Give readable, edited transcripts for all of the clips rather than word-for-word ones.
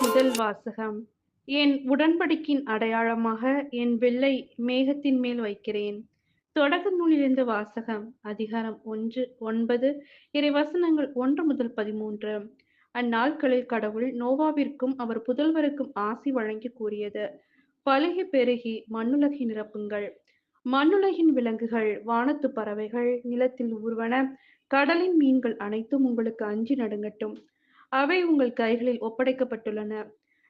முதல் வாசகம். என் உடன்படிக்கையின் அடையாளமாக என் வில்லை மேகத்தின் மேல் வைக்கிறேன். தொடக்க நூலிலிருந்து வாசகம். அதிகாரம் 9 இறைவசனங்கள் 1 முதல் 13. அந்நாட்களில் கடவுள் நோவாவிற்கும் அவர் புதல்வருக்கும் ஆசி வழங்கி கூறியது: பலுகி பெருகி மண்ணுலகை நிரப்புங்கள். மண்ணுலகின் விலங்குகள், வானத்து பறவைகள், நிலத்தில் ஊர்வன, கடலின் மீன்கள் அனைத்தும் உங்களுக்கு அஞ்சி நடுங்கட்டும். அவை உங்கள் கைகளில் ஒப்படைக்கப்பட்டுள்ளன.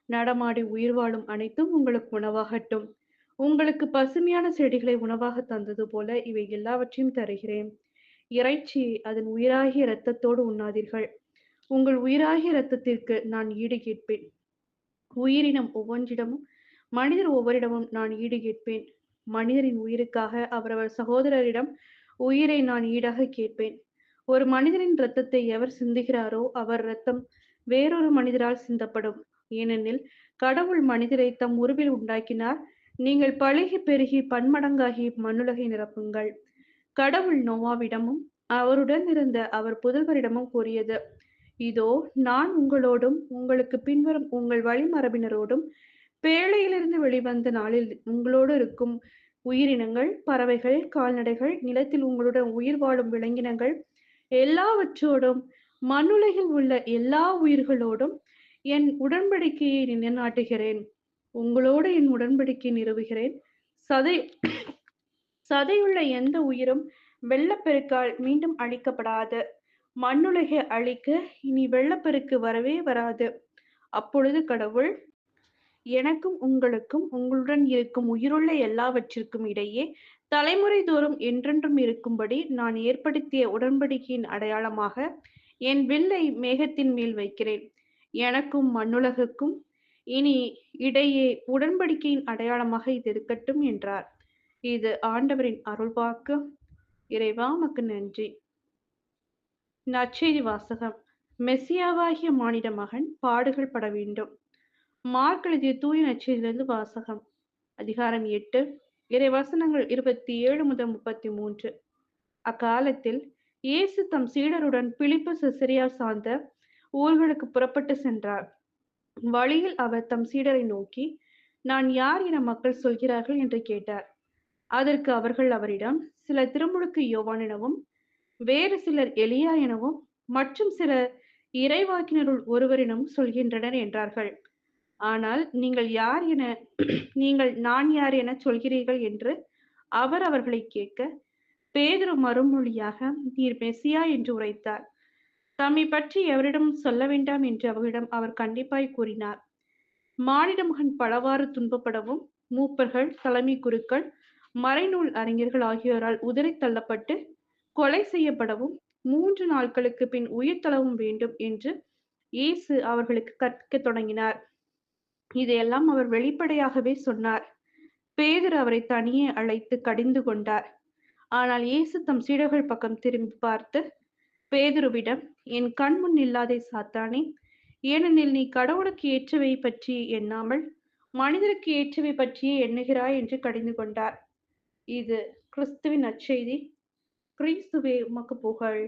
நடமாடி உயிர் வாழும் அனைத்தும் உங்களுக்கு உணவாகட்டும். உங்களுக்கு பசுமையான செடிகளை உணவாக தந்தது போல இவை எல்லாவற்றையும் தருகிறேன். இறைச்சியை அதன் உயிராகிய இரத்தத்தோடு உண்ணாதீர்கள். உங்கள் உயிராகிய இரத்தத்திற்கு நான் ஈடு கேட்பேன். உயிரினம் ஒவ்வொன்றிடமும், மனிதர் ஒவ்வொரிடமும் நான் ஈடு கேட்பேன். மனிதரின் உயிருக்காக அவரவர் சகோதரரிடம் உயிரை நான் ஈடாக கேட்பேன். ஒரு மனிதரின் இரத்தத்தை எவர் சிந்துகிறாரோ அவர் இரத்தம் வேறொரு மனிதரால் சிந்தப்படும். ஏனெனில் கடவுள் மனிதரை தம் உருவில் உண்டாக்கினார். நீங்கள் பலுகி பெருகி பன்மடங்காகி மண்ணுலகை நிரப்புங்கள். கடவுள் நோவாவிடமும் அவருடன் இருந்த அவர் புதல்வரிடமும் கூறியது: இதோ, நான் உங்களோடும் உங்களுக்கு பின்வரும் உங்கள் வழிமரபினரோடும் பேழையிலிருந்து வெளிவந்த நாளில் உங்களோடு இருக்கும் உயிரினங்கள், பறவைகள், கால்நடைகள், நிலத்தில் உங்களுடன் உயிர் வாழும் விலங்கினங்கள் எல்லாவற்றோடும், மண்ணுலகில் உள்ள எல்லா உயிர்களோடும் என் உடன்படிக்கையை நிலைநாட்டுகிறேன். உங்களோடு என் உடன்படிக்கையை நிறுவுகிறேன். சதை சதையுள்ள எந்த உயிரும் வெள்ளப்பெருக்கால் மீண்டும் அழிக்கப்படாது. மண்ணுலகை அழிக்க இனி வெள்ளப்பெருக்கு வரவே வராது. அப்பொழுது கடவுள்: எனக்கும் உங்களுக்கும் உங்களுடன் இருக்கும் உயிருள்ள எல்லாவற்றிற்கும் இடையே தலைமுறை தோறும் என்றென்றும் இருக்கும்படி நான் ஏற்படுத்திய உடன்படிக்கையின் அடையாளமாக என் வில்லை மேகத்தின் மேல் வைக்கிறேன். எனக்கும் மண்ணுலகுக்கும் இனி இடையே உடன்படிக்கையின் அடையாளமாக இது இருக்கட்டும் என்றார். இது ஆண்டவரின் அருள்வாக்கு. இறைவா, உமக்கு நன்றி. நற்செய்தி வாசகம். மெசியாவாகிய மானிட மகன் பாடுகள் பட வேண்டும். மார்க் எழுதிய தூய நற்செய்தியிலிருந்து வாசகம். அதிகாரம் 8 இறைவசனங்கள் 27 முதல் 33. அக்காலத்தில் இயேசு தம் சீடருடன் பிலிப்பு செசரியா சார்ந்த ஊர்களுக்கு புறப்பட்டு சென்றார். வழியில் அவர் தம் சீடரை நோக்கி, நான் யார் என மக்கள் சொல்கிறார்கள் என்று கேட்டார். அதற்கு அவர்கள் அவரிடம், சிலர் திருமுழுக்கு யோவான் எனவும், வேறு சிலர் எலியா எனவும், மற்றும் சிலர் இறைவாக்கினருள் ஒருவர் எனவும் சொல்கின்றனர் என்றார்கள். ஆனால் நான் யார் என சொல்கிறீர்கள் என்று அவர் அவர்களை கேட்க, பேதுரு மறுமொழியாக, நீர் மெசியா என்று உரைத்தார். தம்மை பற்றி எவரிடம் சொல்ல வேண்டாம் என்று அவர்களிடம் அவர் கண்டிப்பாய் கூறினார். மானிட மகன் பலவாறு துன்பப்படவும், மூப்பர்கள், தலைமை குருக்கள், மறைநூல் அறிஞர்கள் ஆகியோரால் உதறி தள்ளப்பட்டு கொலை செய்யப்படவும், 3 நாட்களுக்கு பின் உயிர் தளவும் வேண்டும் என்று இயேசு அவர்களுக்கு கற்பிக்கத் தொடங்கினார். இதையெல்லாம் அவர் வெளிப்படையாகவே சொன்னார். பேதுரு அவரை தனியே அழைத்து கடிந்து கொண்டார். ஆனால் இயேசு தம் சீடர்கள் பக்கம் திரும்பி பார்த்து பேதுருவிடம், என் கண் முன் நில்லாதே சாத்தானே, ஏனெனில் நீ கடவுளுக்கு ஏற்றவை பற்றி எண்ணாமல் மனிதருக்கு ஏற்றவை பற்றியே எண்ணுகிறாய் என்று கடிந்து கொண்டார். இது கிறிஸ்துவின் நற்செய்தி. கிறிஸ்துவே, உமக்கு புகழ்.